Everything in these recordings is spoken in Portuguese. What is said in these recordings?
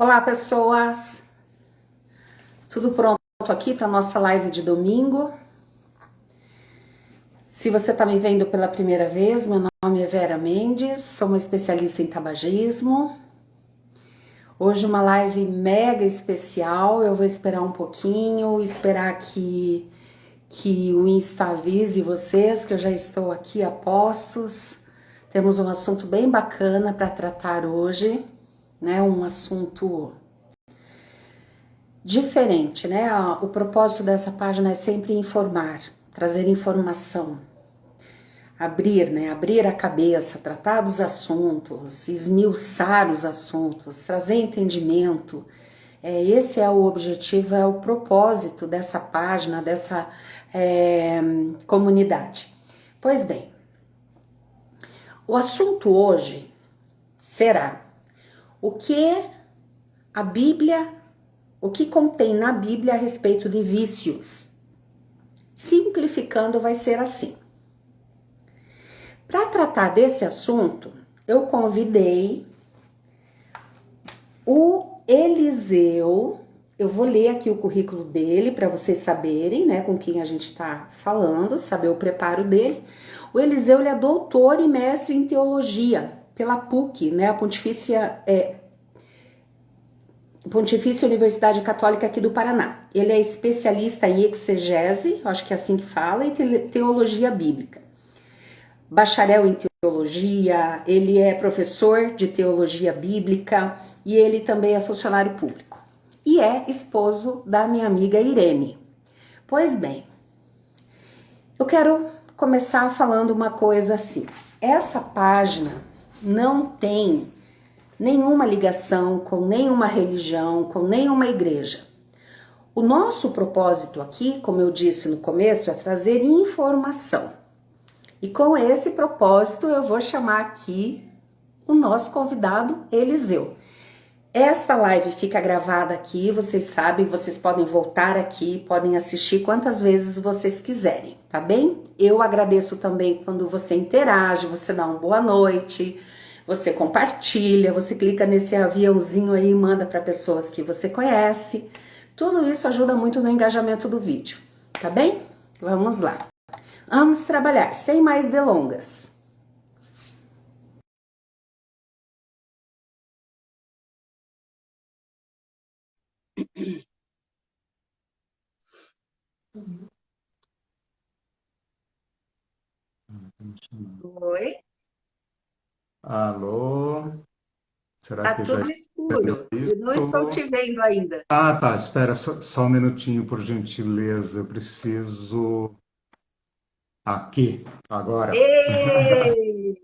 Olá, pessoas! Tudo pronto aqui para nossa live de domingo? Se você está me vendo pela primeira vez, meu nome é Vera Mendes, sou uma especialista em tabagismo. Hoje uma live mega especial, eu vou esperar um pouquinho, esperar que o Insta avise vocês que eu já estou aqui a postos. Temos um assunto bem bacana para tratar hoje, né? Um assunto diferente, né? O propósito dessa página é sempre informar, trazer informação, abrir, né? Abrir a cabeça, tratar dos assuntos, esmiuçar os assuntos, trazer entendimento. Esse é o objetivo, é o propósito dessa página, dessa comunidade. Pois bem, o assunto hoje será o que a Bíblia, o que contém na Bíblia a respeito de vícios. Simplificando, vai ser assim. Para tratar desse assunto, eu convidei o Eliseu. Eu vou ler aqui o currículo dele para vocês saberem, né, com quem a gente está falando, saber o preparo dele. O Eliseu, ele é doutor e mestre em teologia pela PUC, né, a Pontifícia Universidade Católica aqui do Paraná. Ele é especialista em exegese, acho que é assim que fala, e teologia bíblica. Bacharel em teologia, ele é professor de teologia bíblica e ele também é funcionário público. E é esposo da minha amiga Irene. Pois bem, eu quero começar falando uma coisa assim. Essa página não tem nenhuma ligação com nenhuma religião, com nenhuma igreja. O nosso propósito aqui, como eu disse no começo, é trazer informação. E com esse propósito eu vou chamar aqui o nosso convidado Eliseu. Esta live fica gravada aqui, vocês sabem, vocês podem voltar aqui, podem assistir quantas vezes vocês quiserem, tá bem? Eu agradeço também quando você interage, você dá uma boa noite, você compartilha, você clica nesse aviãozinho aí e manda para pessoas que você conhece. Tudo isso ajuda muito no engajamento do vídeo, tá bem? Vamos lá. Vamos trabalhar, sem mais delongas. Oi, Alô? Será tá que já tudo escuro. Eu não estou estou? te vendo ainda. Ah, tá. Espera só um minutinho, por gentileza. Eu preciso. Aqui, agora. Ei!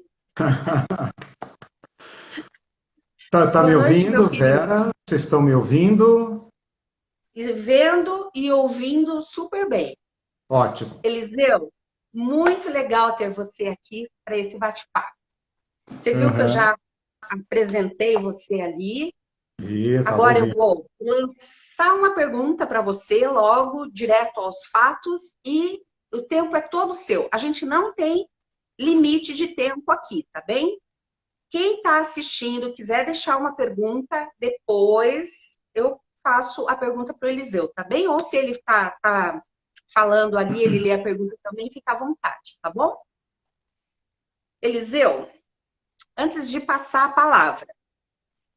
Tá Boa me noite, meu ouvindo, querido. Vera? Vocês estão me ouvindo? E vendo e ouvindo super bem. Ótimo. Eliseu, muito legal ter você aqui para esse bate-papo. Você viu que eu Aham. já apresentei você ali. E tava Agora eu ouvindo. vou lançar uma pergunta para você, logo, direto aos fatos, e o tempo é todo seu. A gente não tem limite de tempo aqui, tá bem? Quem está assistindo, quiser deixar uma pergunta, depois eu faço a pergunta para o Eliseu, tá bem? Ou se ele tá falando ali, ele lê a pergunta também, fica à vontade, tá bom? Eliseu, antes de passar a palavra,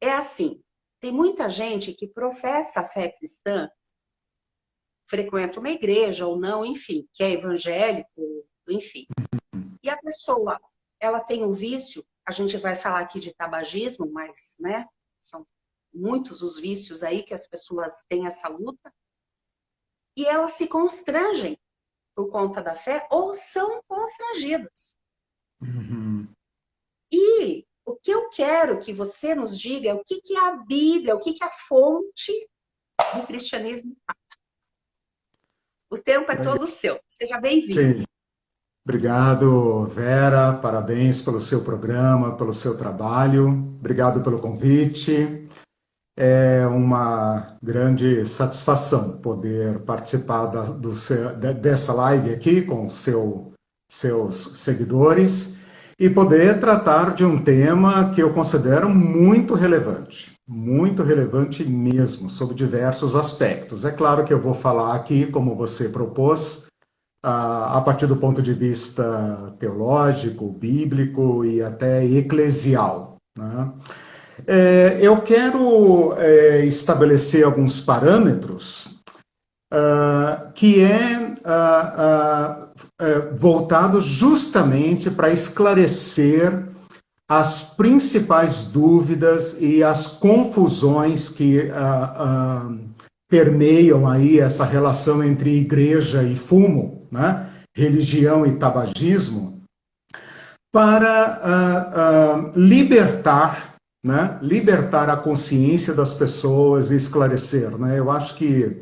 é assim, tem muita gente que professa a fé cristã, frequenta uma igreja ou não, enfim, que é evangélico, enfim. E a pessoa, ela tem um vício, a gente vai falar aqui de tabagismo, mas, né, são muitos os vícios aí que as pessoas têm essa luta, e elas se constrangem por conta da fé ou são constrangidas. Uhum. E o que eu quero que você nos diga é o que é a Bíblia, o que é a fonte do cristianismo. O tempo é Legal. todo seu. Seja bem-vindo. Sim. Obrigado, Vera. Parabéns pelo seu programa, pelo seu trabalho. Obrigado pelo convite. É uma grande satisfação poder participar dessa live aqui com seus seguidores. e poder tratar de um tema que eu considero muito relevante mesmo, sob diversos aspectos. É claro que eu vou falar aqui, como você propôs, a partir do ponto de vista teológico, bíblico e até eclesial, né? Eu quero estabelecer alguns parâmetros que voltado justamente para esclarecer as principais dúvidas e as confusões que permeiam aí essa relação entre igreja e fumo, né? Religião e tabagismo, para libertar, né? Libertar a consciência das pessoas e esclarecer, né? Eu acho que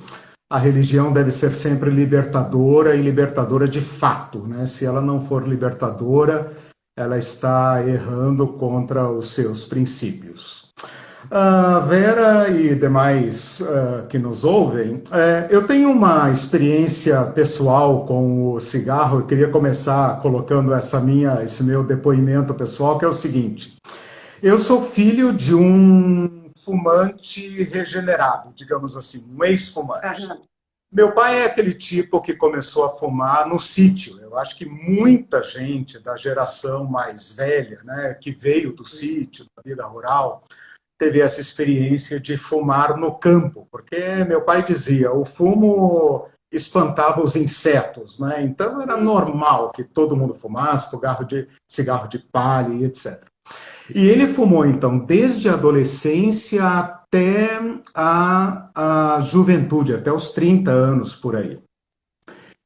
a religião deve ser sempre libertadora e libertadora de fato, né? Se ela não for libertadora, ela está errando contra os seus princípios. Vera e demais que nos ouvem, eu tenho uma experiência pessoal com o cigarro. Eu queria começar colocando esse meu depoimento pessoal, que é o seguinte: eu sou filho de um fumante regenerado, digamos assim, um ex-fumante. Aham. Meu pai é aquele tipo que começou a fumar no sítio. Eu acho que muita gente da geração mais velha, né, que veio do sítio, da vida rural, teve essa experiência de fumar no campo, porque meu pai dizia, o fumo espantava os insetos, né? Então era normal que todo mundo fumasse, cigarro de palha e etc. E ele fumou, então, desde a adolescência até a juventude, até os 30 anos por aí.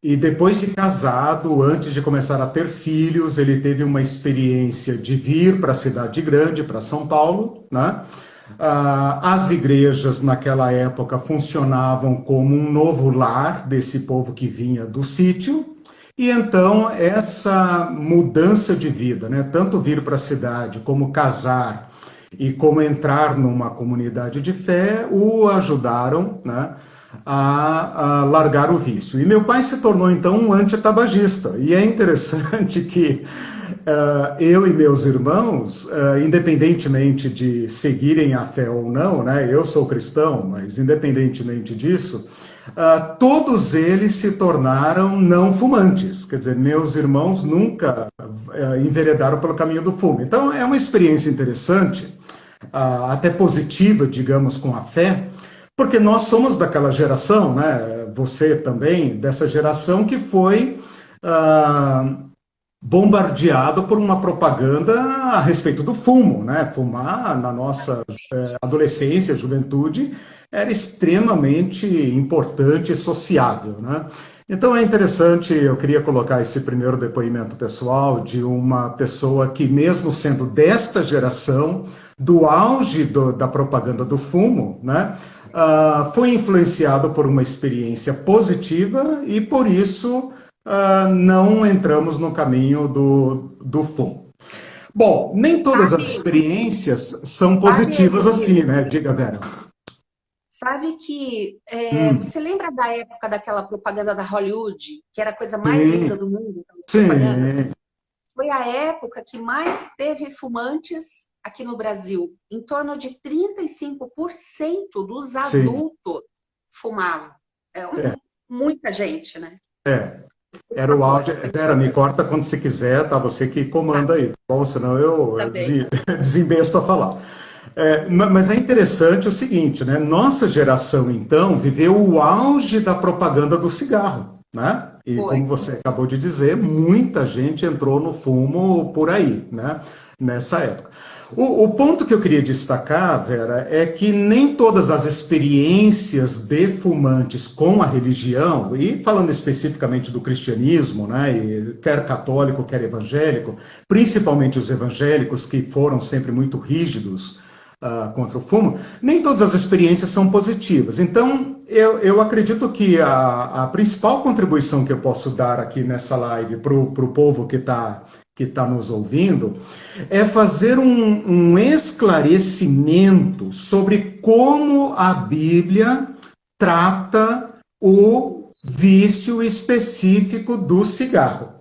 E depois de casado, antes de começar a ter filhos, ele teve uma experiência de vir para a cidade grande, para São Paulo, né? As igrejas naquela época funcionavam como um novo lar desse povo que vinha do sítio, e então essa mudança de vida, né, tanto vir para a cidade como casar e como entrar numa comunidade de fé, o ajudaram, né, a largar o vício. E meu pai se tornou então um antitabagista. E é interessante que eu e meus irmãos, independentemente de seguirem a fé ou não, né, eu sou cristão, mas independentemente disso, todos eles se tornaram não fumantes. Quer dizer, meus irmãos nunca enveredaram pelo caminho do fumo. Então é uma experiência interessante, até positiva, digamos, com a fé, porque nós somos daquela geração, né? Você também, dessa geração que foi bombardeado por uma propaganda a respeito do fumo, né? Fumar na nossa adolescência, juventude, era extremamente importante e sociável, né? Então é interessante, eu queria colocar esse primeiro depoimento pessoal de uma pessoa que, mesmo sendo desta geração, do auge da propaganda do fumo, né, foi influenciado por uma experiência positiva e, por isso, não entramos no caminho do fumo. Bom, nem todas as experiências são positivas assim, né? Diga, Vera. Sabe que Hum, você lembra da época daquela propaganda da Hollywood, que era a coisa mais linda sim, do mundo, aquelas propagandas? sim, Foi a época que mais teve fumantes aqui no Brasil. Em torno de 35% dos sim. adultos fumavam. É, Muita gente, né? é. Por Era o favor, auge. Vera, me continua. corta quando você quiser, tá? Você que Tá, comanda aí, tá bom? Senão eu tá bem. desembesto a falar. Mas é interessante o seguinte, né? Nossa geração, então, viveu o auge da propaganda do cigarro, né? E Foi. como você acabou de dizer, muita gente entrou no fumo por aí, né? Nessa época. O ponto que eu queria destacar, Vera, é que nem todas as experiências de fumantes com a religião, e falando especificamente do cristianismo, né, quer católico, quer evangélico, principalmente os evangélicos, que foram sempre muito rígidos contra o fumo, nem todas as experiências são positivas. Então, eu acredito que a principal contribuição que eu posso dar aqui nessa live para o povo que tá nos ouvindo é fazer um esclarecimento sobre como a Bíblia trata o vício específico do cigarro.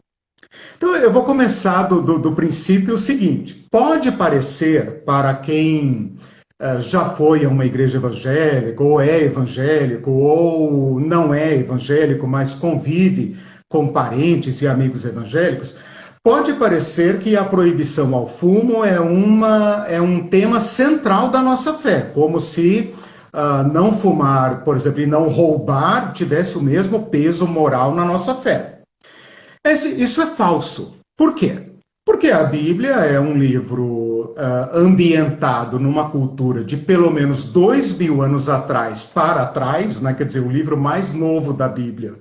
Então, eu vou começar do princípio o seguinte: pode parecer para quem já foi a uma igreja evangélica, ou é evangélico, ou não é evangélico, mas convive com parentes e amigos evangélicos, pode parecer que a proibição ao fumo é um tema central da nossa fé, como se não fumar, por exemplo, e não roubar tivesse o mesmo peso moral na nossa fé. Isso é falso. Por quê? Porque a Bíblia é um livro ambientado numa cultura de pelo menos 2000 anos atrás para trás, né? Quer dizer, o livro mais novo da Bíblia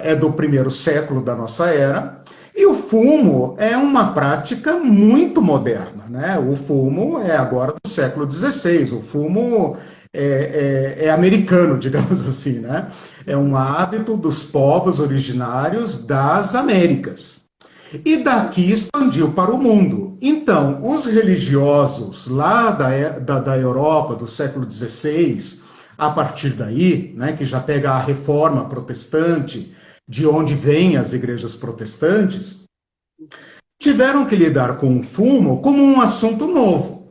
é do primeiro século da nossa era, e o fumo é uma prática muito moderna, né? O fumo é agora do século XVI, o fumo é americano, digamos assim, né? É um hábito dos povos originários das Américas. E daqui expandiu para o mundo. Então, os religiosos lá da Europa do século XVI, a partir daí, né, que já pega a reforma protestante, de onde vêm as igrejas protestantes, tiveram que lidar com o fumo como um assunto novo.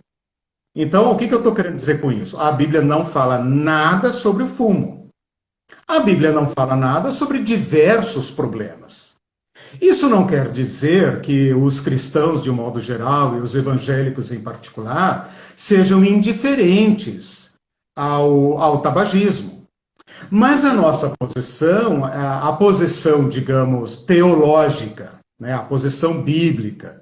Então, o que eu estou querendo dizer com isso? A Bíblia não fala nada sobre o fumo. A Bíblia não fala nada sobre diversos problemas. Isso não quer dizer que os cristãos, de modo geral, e os evangélicos em particular, sejam indiferentes ao tabagismo. Mas a nossa posição, a posição, digamos, teológica, né, a posição bíblica,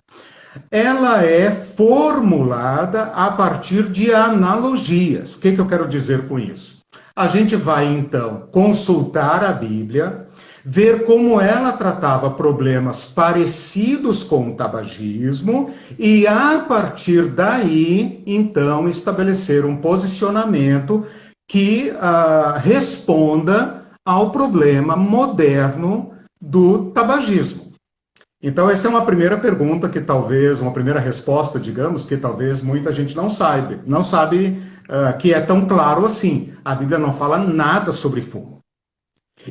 ela é formulada a partir de analogias. O que eu quero dizer com isso? A gente vai, então, consultar a Bíblia, ver como ela tratava problemas parecidos com o tabagismo e, a partir daí, então, estabelecer um posicionamento que responda ao problema moderno do tabagismo. Então, essa é uma primeira pergunta que talvez, uma primeira resposta, digamos, que talvez muita gente não sabe que é tão claro assim. A Bíblia não fala nada sobre fumo.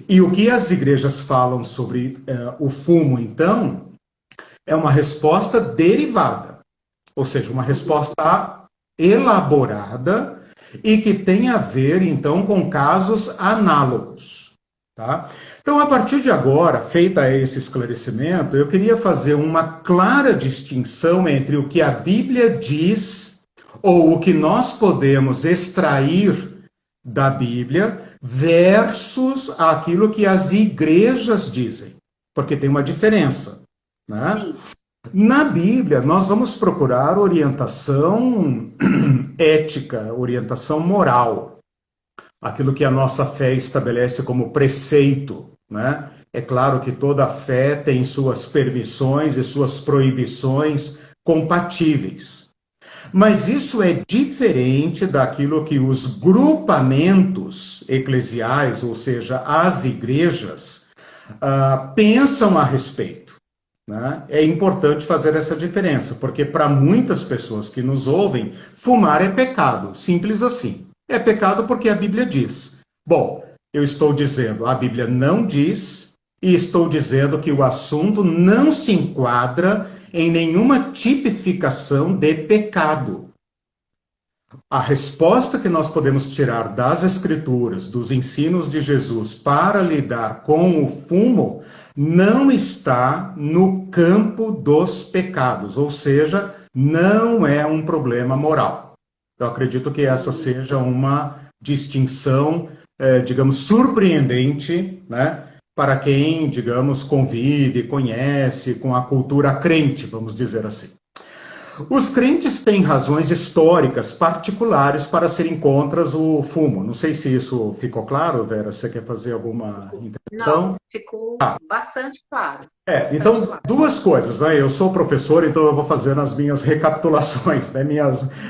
E o que as igrejas falam sobre o fumo, então, é uma resposta derivada, ou seja, uma resposta elaborada e que tem a ver, então, com casos análogos. Tá? Então, a partir de agora, feita esse esclarecimento, eu queria fazer uma clara distinção entre o que a Bíblia diz ou o que nós podemos extrair da Bíblia versus aquilo que as igrejas dizem, porque tem uma diferença, né? Na Bíblia, nós vamos procurar orientação ética, orientação moral, aquilo que a nossa fé estabelece como preceito, né? É claro que toda fé tem suas permissões e suas proibições compatíveis. Mas isso é diferente daquilo que os grupamentos eclesiais, ou seja, as igrejas, pensam a respeito. Né? É importante fazer essa diferença, porque para muitas pessoas que nos ouvem, fumar é pecado, simples assim. É pecado porque a Bíblia diz. Bom, eu estou dizendo, a Bíblia não diz, e estou dizendo que o assunto não se enquadra em nenhuma tipificação de pecado. A resposta que nós podemos tirar das Escrituras, dos ensinos de Jesus para lidar com o fumo, não está no campo dos pecados, ou seja, não é um problema moral. Eu acredito que essa seja uma distinção, digamos, surpreendente, né? Para quem, digamos, convive, conhece com a cultura crente, vamos dizer assim. Os crentes têm razões históricas particulares para serem contra o fumo. Não sei se isso ficou claro, Vera. Você quer fazer alguma intervenção? Não, ficou bastante claro. Então, duas coisas, né? Eu sou professor, então eu vou fazer as minhas recapitulações, né?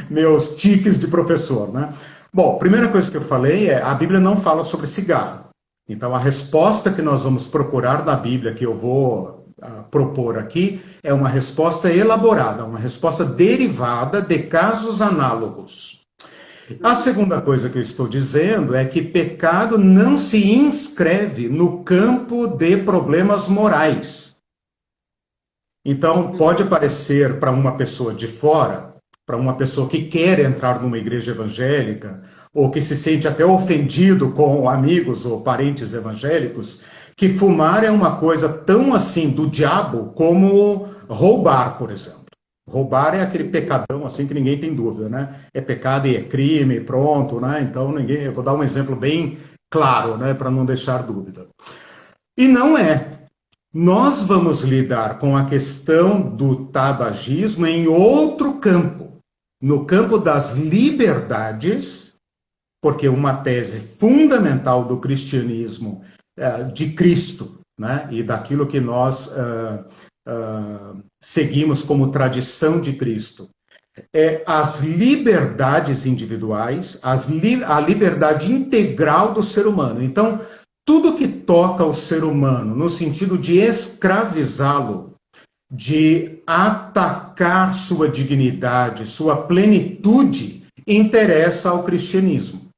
Meus tiques de professor, né? Bom, primeira coisa que eu falei é a Bíblia não fala sobre cigarro. Então, a resposta que nós vamos procurar na Bíblia, que eu vou propor aqui, é uma resposta elaborada, uma resposta derivada de casos análogos. A segunda coisa que eu estou dizendo é que pecado não se inscreve no campo de problemas morais. Então, pode parecer para uma pessoa de fora, para uma pessoa que quer entrar numa igreja evangélica, ou que se sente até ofendido com amigos ou parentes evangélicos, que fumar é uma coisa tão assim do diabo como roubar, por exemplo. Roubar é aquele pecadão assim que ninguém tem dúvida, né? É pecado e é crime, pronto, né? Então ninguém. Eu vou dar um exemplo bem claro, né, para não deixar dúvida. E não é. Nós vamos lidar com a questão do tabagismo em outro campo, no campo das liberdades, porque uma tese fundamental do cristianismo, de Cristo, né, e daquilo que nós seguimos como tradição de Cristo, é as liberdades individuais, a liberdade integral do ser humano. Então, tudo que toca o ser humano no sentido de escravizá-lo, de atacar sua dignidade, sua plenitude, interessa ao cristianismo.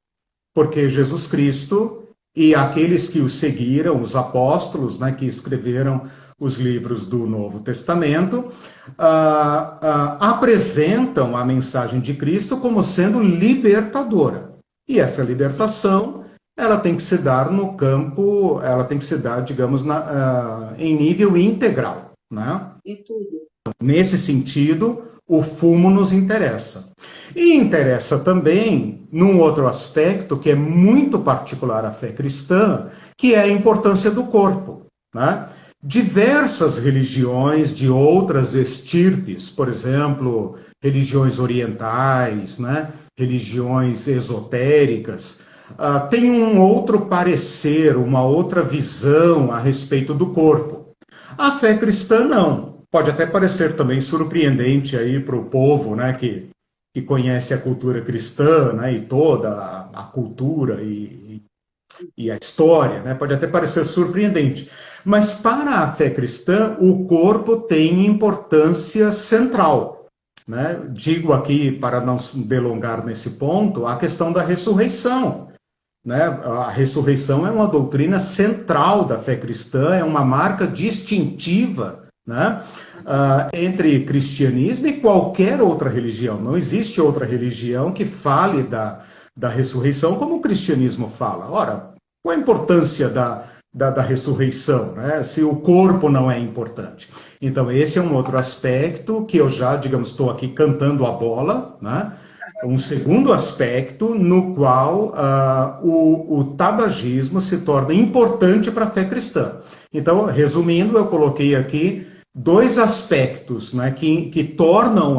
Porque Jesus Cristo e aqueles que o seguiram, os apóstolos, né, que escreveram os livros do Novo Testamento, apresentam a mensagem de Cristo como sendo libertadora. E essa libertação, ela tem que se dar no campo, ela tem que se dar, digamos, em nível integral, né? E tudo. Nesse sentido, o fumo nos interessa. E interessa também num outro aspecto que é muito particular à fé cristã, que é a importância do corpo, né? Diversas religiões de outras estirpes, por exemplo, religiões orientais, né? Religiões esotéricas, têm um outro parecer, uma outra visão a respeito do corpo. A fé cristã não. Pode até parecer também surpreendente aí para o povo, né, que conhece a cultura cristã, né, e toda a cultura e a história, né, pode até parecer surpreendente. Mas para a fé cristã, o corpo tem importância central, né? Digo aqui, para não se delongar nesse ponto, a questão da ressurreição. Né? A ressurreição é uma doutrina central da fé cristã, é uma marca distintiva, né? Entre cristianismo e qualquer outra religião. Não existe outra religião que fale da ressurreição como o cristianismo fala. Ora, qual a importância da ressurreição, né? Se o corpo não é importante? Então, esse é um outro aspecto que eu já, digamos, estou aqui cantando a bola, né? Um segundo aspecto no qual o tabagismo se torna importante para a fé cristã. Então, resumindo, eu coloquei aqui dois aspectos, né, que tornam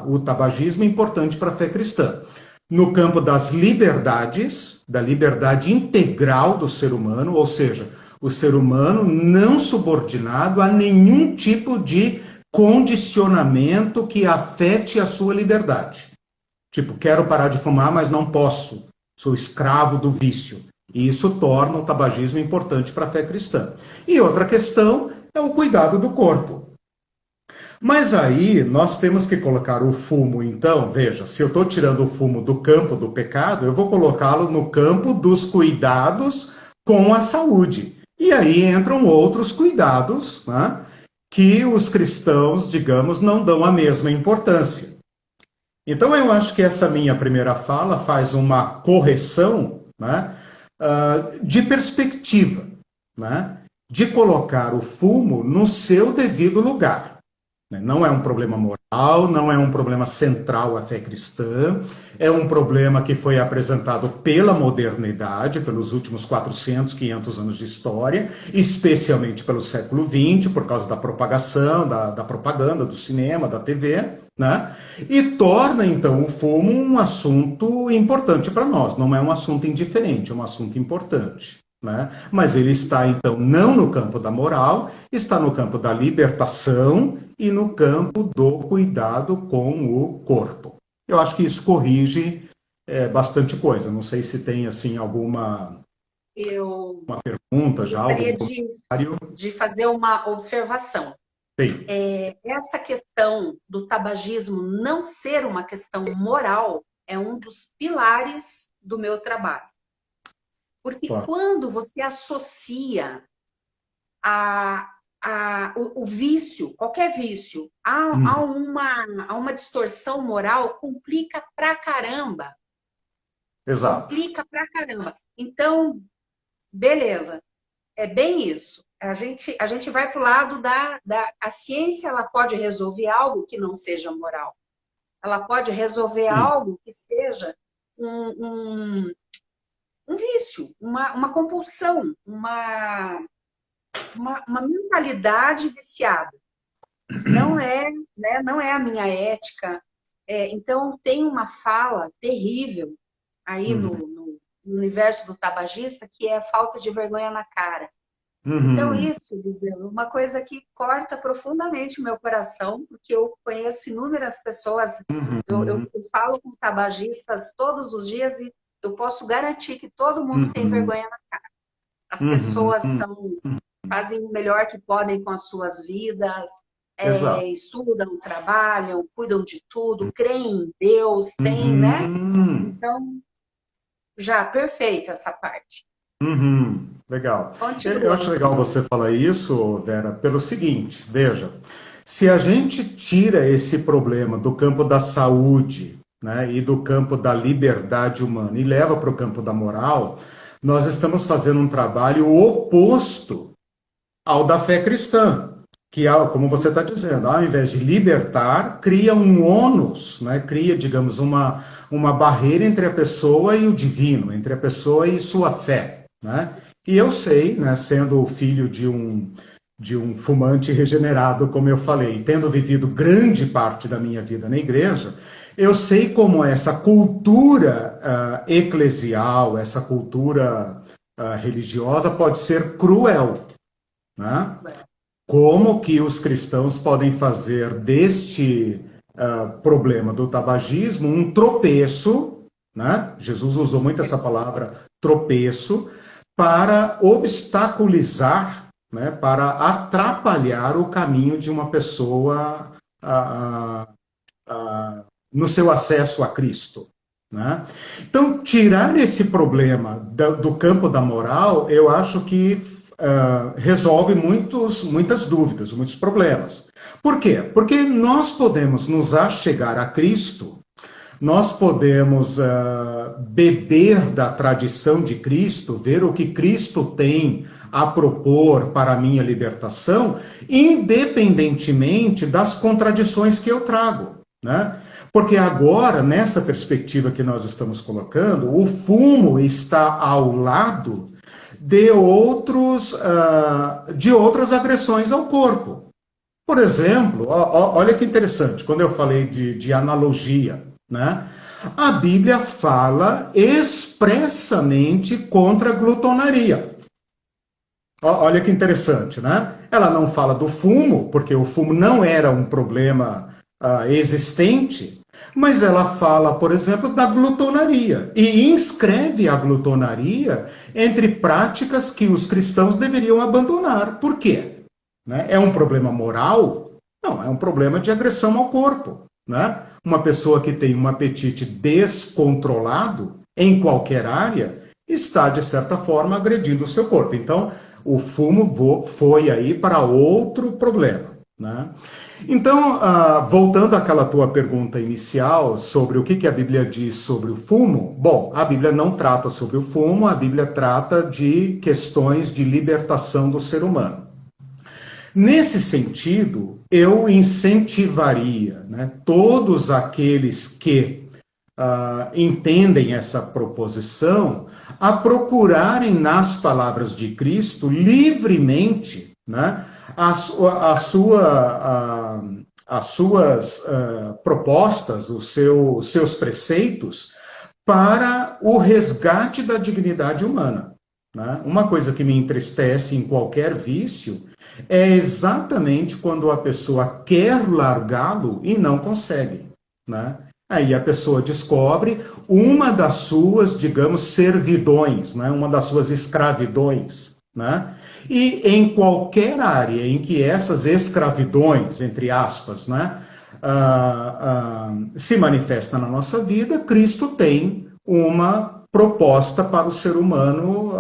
o tabagismo importante para a fé cristã. No campo das liberdades, da liberdade integral do ser humano, ou seja, o ser humano não subordinado a nenhum tipo de condicionamento que afete a sua liberdade. Tipo, quero parar de fumar, mas não posso. Sou escravo do vício. E isso torna o tabagismo importante para a fé cristã. E outra questão é o cuidado do corpo. Mas aí nós temos que colocar o fumo, então, veja, se eu estou tirando o fumo do campo do pecado, eu vou colocá-lo no campo dos cuidados com a saúde. E aí entram outros cuidados, né, que os cristãos, digamos, não dão a mesma importância. Então, eu acho que essa minha primeira fala faz uma correção, né, de perspectiva, né, de colocar o fumo no seu devido lugar. Não é um problema moral, não é um problema central à fé cristã, é um problema que foi apresentado pela modernidade, pelos últimos 400, 500 anos de história, especialmente pelo século XX, por causa da propagação, da propaganda, do cinema, da TV, né? E torna, então, o fumo um assunto importante para nós. Não é um assunto indiferente, é um assunto importante. Né? Mas ele está, então, não no campo da moral, está no campo da libertação e no campo do cuidado com o corpo. Eu acho que isso corrige bastante coisa. Não sei se tem, assim, alguma uma pergunta já, algum comentário. De fazer uma observação. Sim. Essa questão do tabagismo não ser uma questão moral é um dos pilares do meu trabalho. Porque quando você associa a o vício, qualquer vício, há uma distorção moral, complica pra caramba. Exato. Complica pra caramba. Então, beleza, é bem isso. A gente vai para o lado a ciência, ela pode resolver algo que não seja moral. Ela pode resolver Sim. algo que seja um vício, uma compulsão, uma mentalidade viciada. Não é, né, não é a minha ética. Então, tem uma fala terrível aí no universo do tabagista, que é a falta de vergonha na cara. Então, isso, Eliseu, uma coisa que corta profundamente o meu coração, porque eu conheço inúmeras pessoas, eu falo com tabagistas todos os dias e eu posso garantir que todo mundo tem vergonha na cara. As pessoas fazem o melhor que podem com as suas vidas, estudam, trabalham, cuidam de tudo, creem em Deus, tem, né? Então, já, perfeita essa parte. Legal. Continua. Eu acho legal você falar isso, Vera, pelo seguinte, veja, se a gente tira esse problema do campo da saúde, né, e do campo da liberdade humana e leva para o campo da moral, nós estamos fazendo um trabalho oposto ao da fé cristã, que, como você está dizendo, ao invés de libertar, cria um ônus, né? Cria, digamos, uma barreira entre a pessoa e o divino, entre a pessoa e sua fé, né? E eu sei, né, sendo filho de um fumante regenerado, como eu falei, tendo vivido grande parte da minha vida na igreja, eu sei como essa cultura eclesial, essa cultura religiosa pode ser cruel, né? Como que os cristãos podem fazer deste problema do tabagismo um tropeço, né? Jesus usou muito essa palavra tropeço, para obstaculizar, né, para atrapalhar o caminho de uma pessoa no seu acesso a Cristo, né? Então, tirar esse problema do campo da moral, eu acho que resolve muitas dúvidas, muitos problemas. Por quê? Porque nós podemos nos achegar a Cristo, nós podemos beber da tradição de Cristo, ver o que Cristo tem a propor para a minha libertação, independentemente das contradições que eu trago, né? Porque agora, nessa perspectiva que nós estamos colocando, o fumo está ao lado de outras agressões ao corpo. Por exemplo, olha que interessante, quando eu falei de analogia, né? A Bíblia fala expressamente contra a glutonaria. Olha que interessante, né? Ela não fala do fumo, porque o fumo não era um problema existente, mas ela fala, por exemplo, da glutonaria e inscreve a glutonaria entre práticas que os cristãos deveriam abandonar. Por quê? Né? É um problema moral? Não, é um problema de agressão ao corpo, né? Uma pessoa que tem um apetite descontrolado em qualquer área está, de certa forma, agredindo o seu corpo. Então, o fumo foi aí para outro problema, né? Então, voltando àquela tua pergunta inicial sobre o que a Bíblia diz sobre o fumo, bom, a Bíblia não trata sobre o fumo, a Bíblia trata de questões de libertação do ser humano. Nesse sentido, eu incentivaria, né, todos aqueles que entendem essa proposição a procurarem nas palavras de Cristo livremente, né, as suas propostas, os seus preceitos para o resgate da dignidade humana, né? Uma coisa que me entristece em qualquer vício é exatamente quando a pessoa quer largá-lo e não consegue, né? Aí a pessoa descobre uma das suas, digamos, servidões, né? Uma das suas escravidões, né? E em qualquer área em que essas escravidões, entre aspas, né, se manifestam na nossa vida, Cristo tem uma proposta para o ser humano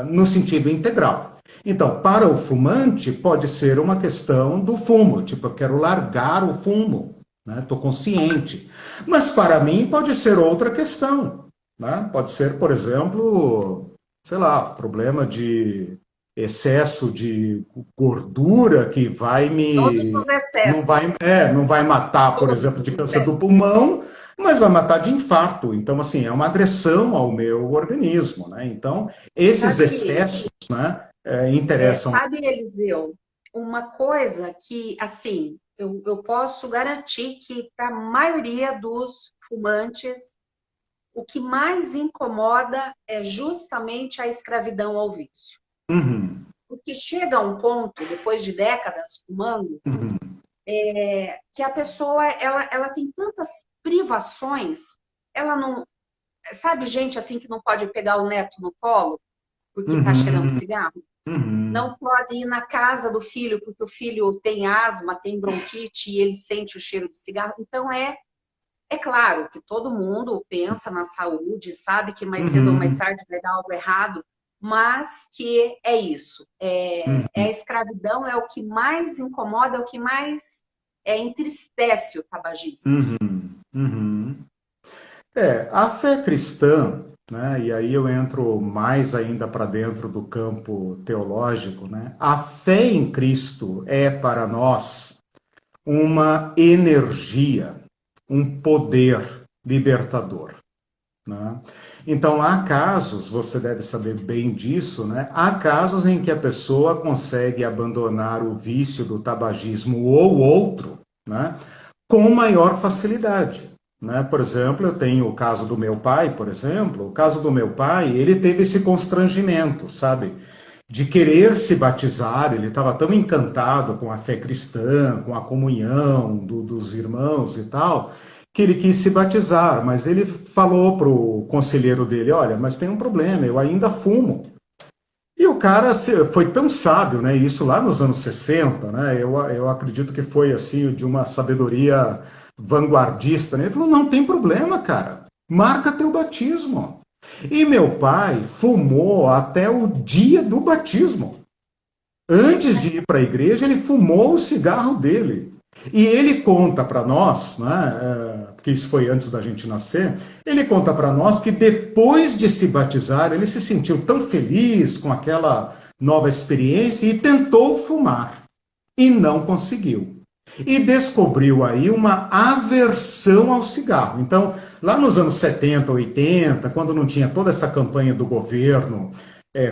no sentido integral. Então, para o fumante, pode ser uma questão do fumo, tipo, eu quero largar o fumo, né? Estou consciente. Mas para mim pode ser outra questão, né? Pode ser, por exemplo, sei lá, problema de excesso de gordura que vai Todos me. os excessos. Não vai matar, por Todos exemplo, os de câncer excessos. do pulmão, mas vai matar de infarto. Então, assim, é uma agressão ao meu organismo, né? Então, esses Sabe, excessos, né, interessam. sabe, Eliseu, uma coisa que, assim, eu posso garantir que para a maioria dos fumantes, o que mais incomoda é justamente a escravidão ao vício. Uhum, Porque chega a um ponto, depois de décadas fumando, uhum, que a pessoa ela tem tantas privações, ela não. Sabe, gente assim que não pode pegar o neto no colo porque está cheirando uhum, cigarro? uhum, Não pode ir na casa do filho porque o filho tem asma, tem bronquite e ele sente o cheiro de cigarro. Então é claro que todo mundo pensa na saúde, sabe que mais cedo ou mais uhum, tarde vai dar algo errado, mas que é isso. É a uhum, escravidão é o que mais incomoda, é o que mais entristece o tabagista. uhum, uhum. A fé cristã, né, e aí eu entro mais ainda para dentro do campo teológico, né, a fé em Cristo é para nós uma energia, um poder libertador. Né? Então, há casos, você deve saber bem disso, né? Há casos em que a pessoa consegue abandonar o vício do tabagismo ou outro, né, com maior facilidade. Né? Por exemplo, eu tenho o caso do meu pai, por exemplo. O caso do meu pai, ele teve esse constrangimento, sabe? De querer se batizar, ele estava tão encantado com a fé cristã, com a comunhão dos irmãos e tal, que ele quis se batizar, mas ele falou para o conselheiro dele, olha, mas tem um problema, eu ainda fumo. E o cara foi tão sábio, né? Isso lá nos anos 60, né? Eu acredito que foi assim, de uma sabedoria vanguardista, né? Ele falou: não tem problema, cara. Marca teu batismo. E meu pai fumou até o dia do batismo. Antes de ir para a igreja, ele fumou o cigarro dele. E ele conta para nós, né, porque isso foi antes da gente nascer, ele conta para nós que depois de se batizar, ele se sentiu tão feliz com aquela nova experiência e tentou fumar. E não conseguiu. E descobriu aí uma aversão ao cigarro. Então, lá nos anos 70, 80, quando não tinha toda essa campanha do governo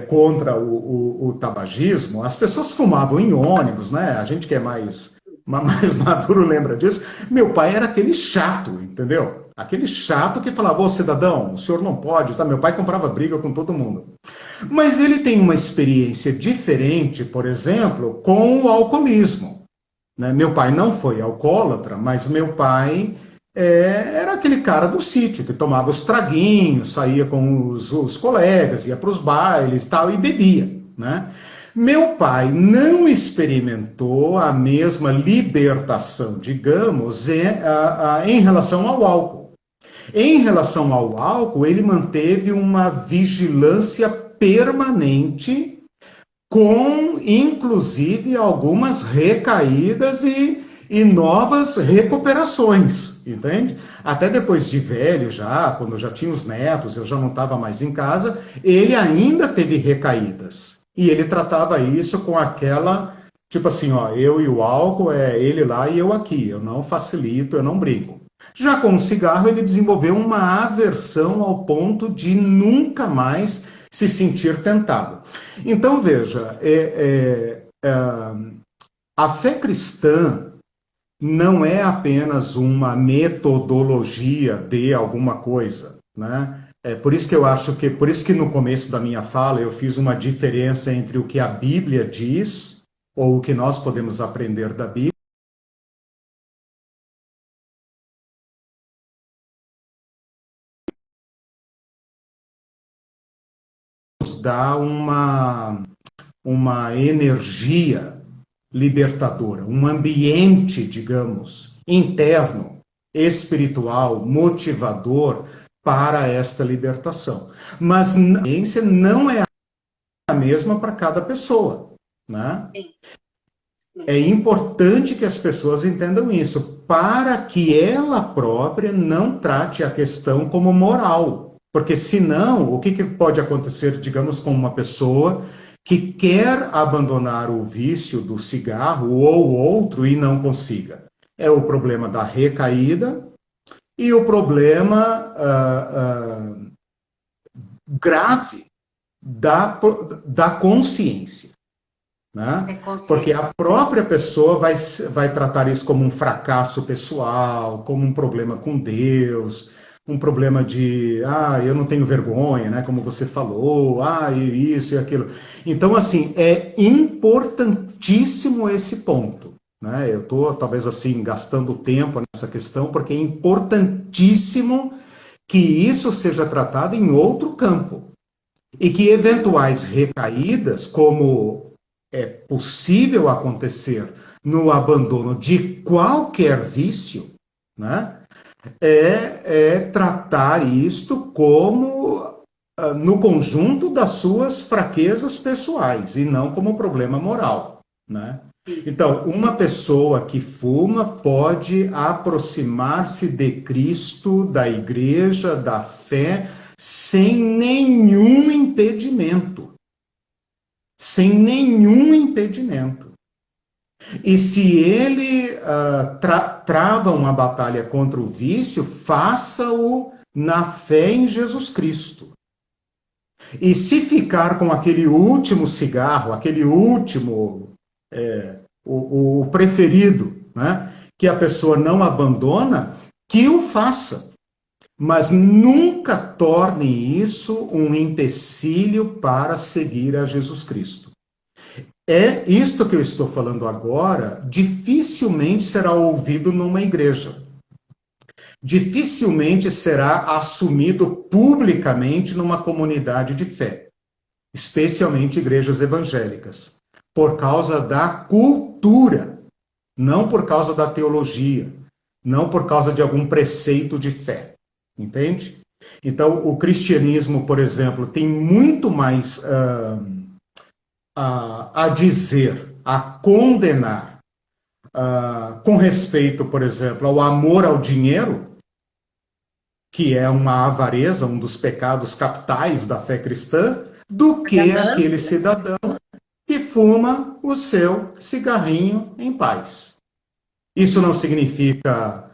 contra o tabagismo, as pessoas fumavam em ônibus, né? A gente que é mais maduro lembra disso. Meu pai era aquele chato, entendeu? Aquele chato que falava, ô cidadão, o senhor não pode, tá? Meu pai comprava briga com todo mundo. Mas ele tem uma experiência diferente, por exemplo, com o alcoolismo. Né? Meu pai não foi alcoólatra, mas meu pai era aquele cara do sítio que tomava os traguinhos, saía com os colegas, ia para os bailes e tal, e bebia. Né? Meu pai não experimentou a mesma libertação, digamos, em relação ao álcool. Em relação ao álcool, ele manteve uma vigilância permanente com, inclusive, algumas recaídas e novas recuperações, entende? Até depois de velho já, quando eu já tinha os netos, eu já não estava mais em casa, ele ainda teve recaídas. E ele tratava isso com aquela, tipo assim, ó, eu e o álcool, é ele lá e eu aqui, eu não facilito, eu não brinco. Já com o cigarro, ele desenvolveu uma aversão ao ponto de nunca mais se sentir tentado. Então, veja, a fé cristã não é apenas uma metodologia de alguma coisa, né? É por isso que eu acho que, por isso que no começo da minha fala eu fiz uma diferença entre o que a Bíblia diz, ou o que nós podemos aprender da Bíblia, nos dá uma energia libertadora, um ambiente, digamos, interno, espiritual, motivador para esta libertação. Mas a ciência não é a mesma para cada pessoa, né? Sim. É importante que as pessoas entendam isso, para que ela própria não trate a questão como moral. Porque senão, o que pode acontecer, digamos, com uma pessoa que quer abandonar o vício do cigarro ou outro e não consiga? É o problema da recaída e o problema grave da consciência. Né? Porque a própria pessoa vai tratar isso como um fracasso pessoal, como um problema com Deus, um problema de, eu não tenho vergonha, né? Como você falou, e isso e aquilo. Então, assim, é importantíssimo esse ponto. Né? Eu estou, talvez assim, gastando tempo nessa questão, porque é importantíssimo que isso seja tratado em outro campo. E que eventuais recaídas, como é possível acontecer no abandono de qualquer vício, né, tratar isto como no conjunto das suas fraquezas pessoais e não como problema moral, né? Então, uma pessoa que fuma pode aproximar-se de Cristo, da igreja, da fé, sem nenhum impedimento. Sem nenhum impedimento. E se ele trava uma batalha contra o vício, faça-o na fé em Jesus Cristo. E se ficar com aquele último cigarro, aquele último, o preferido, né, que a pessoa não abandona, que o faça. Mas nunca torne isso um empecilho para seguir a Jesus Cristo. Isto que eu estou falando agora, dificilmente será ouvido numa igreja. Dificilmente será assumido publicamente numa comunidade de fé, especialmente igrejas evangélicas, por causa da cultura, não por causa da teologia, não por causa de algum preceito de fé. Entende? Então, o cristianismo, por exemplo, tem muito mais a dizer, a condenar, com respeito, por exemplo, ao amor ao dinheiro, que é uma avareza, um dos pecados capitais da fé cristã, do que aquele cidadão que fuma o seu cigarrinho em paz. Isso não significa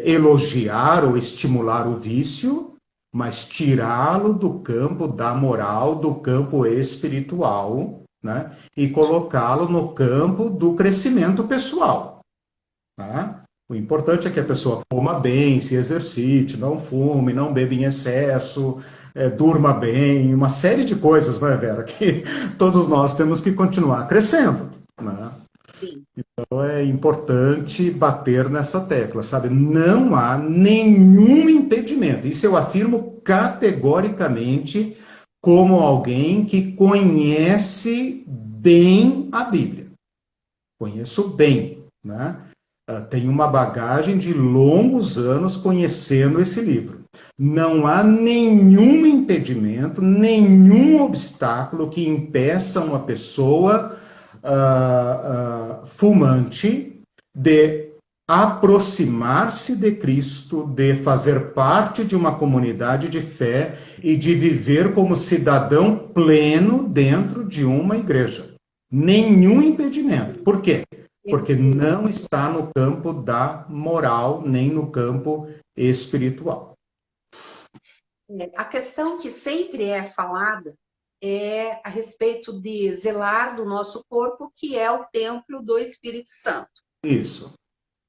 elogiar ou estimular o vício, mas tirá-lo do campo da moral, do campo espiritual, né? E colocá-lo no campo do crescimento pessoal. Tá? O importante é que a pessoa coma bem, se exercite, não fume, não beba em excesso, durma bem, uma série de coisas, né, Vera, que todos nós temos que continuar crescendo. Né? Sim. Então é importante bater nessa tecla, sabe? Não há nenhum impedimento. Isso eu afirmo categoricamente como alguém que conhece bem a Bíblia. Conheço bem, né? Tenho uma bagagem de longos anos conhecendo esse livro. Não há nenhum impedimento, nenhum obstáculo que impeça uma pessoa fumante de aproximar-se de Cristo, de fazer parte de uma comunidade de fé e de viver como cidadão pleno dentro de uma igreja. Nenhum impedimento. Por quê? Porque não está no campo da moral, nem no campo espiritual. A questão que sempre é falada é a respeito de zelar do nosso corpo, que é o templo do Espírito Santo. Isso.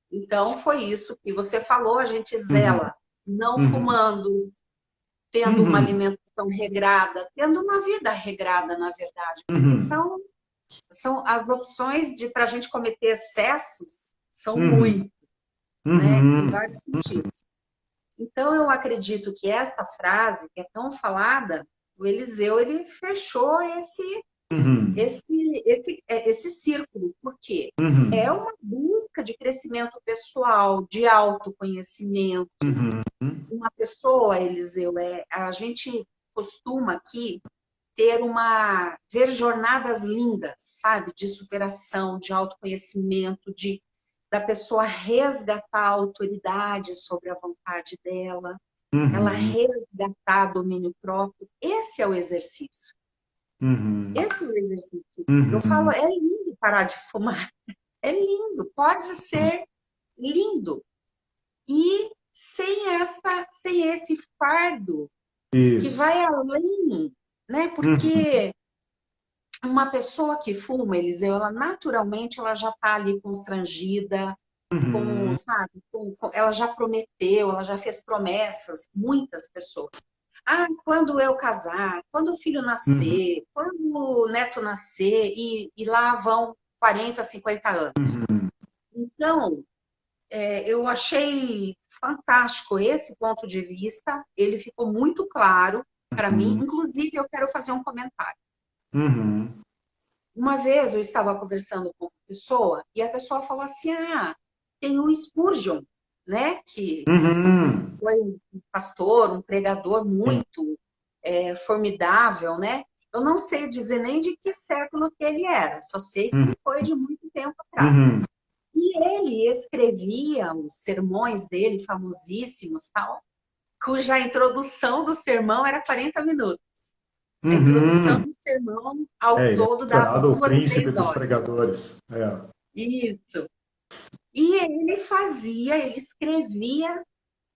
Então, foi isso que você falou, a gente zela, não fumando, tendo uma alimentação regrada, tendo uma vida regrada, na verdade, porque são as opções para a gente cometer excessos são muitas, né, em vários sentidos. Então, eu acredito que esta frase, que é tão falada, o Eliseu, ele fechou esse círculo, porque é uma busca de crescimento pessoal, de autoconhecimento. Uma pessoa, Eliseu, a gente costuma aqui ver jornadas lindas, sabe? De superação, de autoconhecimento, da pessoa resgatar a autoridade sobre a vontade dela, ela resgatar domínio próprio. Esse é o exercício. Esse é o exercício. Eu falo, é lindo parar de fumar. É lindo, pode ser lindo. E sem esse fardo que vai além, né? Porque uma pessoa que fuma, Eliseu, ela naturalmente ela já está ali constrangida, sabe? Ela já prometeu, ela já fez promessas, muitas pessoas. Ah, quando eu casar, quando o filho nascer, quando o neto nascer, e lá vão 40, 50 anos. Então, eu achei fantástico esse ponto de vista, ele ficou muito claro para mim, inclusive eu quero fazer um comentário. Uma vez eu estava conversando com uma pessoa e a pessoa falou assim, tem o Spurgeon, né, que foi um pastor, um pregador muito formidável, né? Eu não sei dizer nem de que século que ele era, só sei que foi de muito tempo atrás. E ele escrevia os sermões dele, famosíssimos, tal, cuja introdução do sermão era 40 minutos. A introdução do sermão ao todo dava 2, 3 horas. O príncipe dos pregadores. Isso. E ele escrevia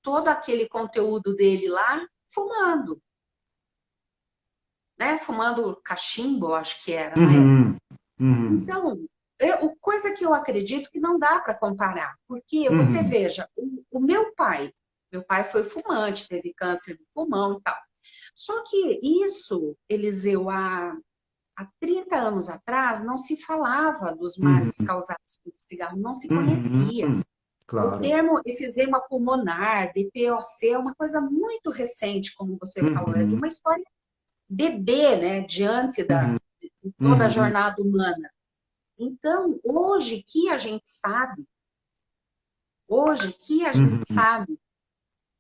todo aquele conteúdo dele lá, fumando. Né? Fumando cachimbo, acho que era, né? Então, coisa que eu acredito que não dá para comparar. Porque você veja, o meu pai foi fumante, teve câncer do pulmão e tal. Só que isso, Eliseu, há 30 anos atrás, não se falava dos males causados pelo cigarro, não se conhecia. Claro. O termo efizema pulmonar, DPOC, é uma coisa muito recente, como você falou, é de uma história bebê, né, diante de toda a jornada humana. Então, hoje que a gente sabe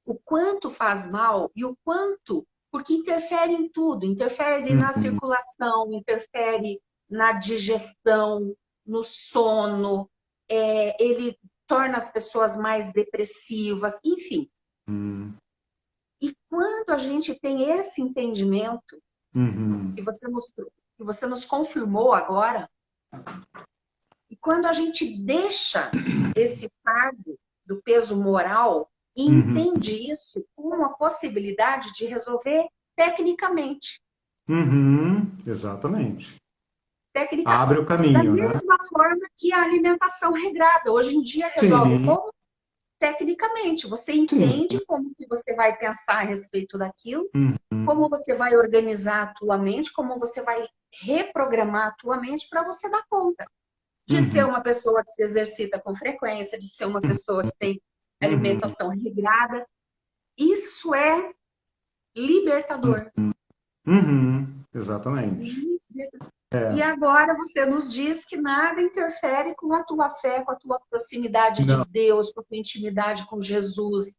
o quanto faz mal e o quanto, porque interfere em tudo, interfere na circulação, interfere na digestão, no sono, ele torna as pessoas mais depressivas, enfim. E quando a gente tem esse entendimento, que você nos confirmou agora, e quando a gente deixa esse fardo do peso moral e entende isso como uma possibilidade de resolver tecnicamente. Exatamente. Tecnicamente. Abre o caminho, da mesma forma que a alimentação regrada. Hoje em dia resolve como? Tecnicamente. Você entende como que você vai pensar a respeito daquilo, como você vai organizar a tua mente, como você vai reprogramar a tua mente para você dar conta de ser uma pessoa que se exercita com frequência, de ser uma pessoa que tem alimentação regrada. Isso é libertador. Exatamente. E agora você nos diz que nada interfere com a tua fé, com a tua proximidade de Deus, com a tua intimidade com Jesus,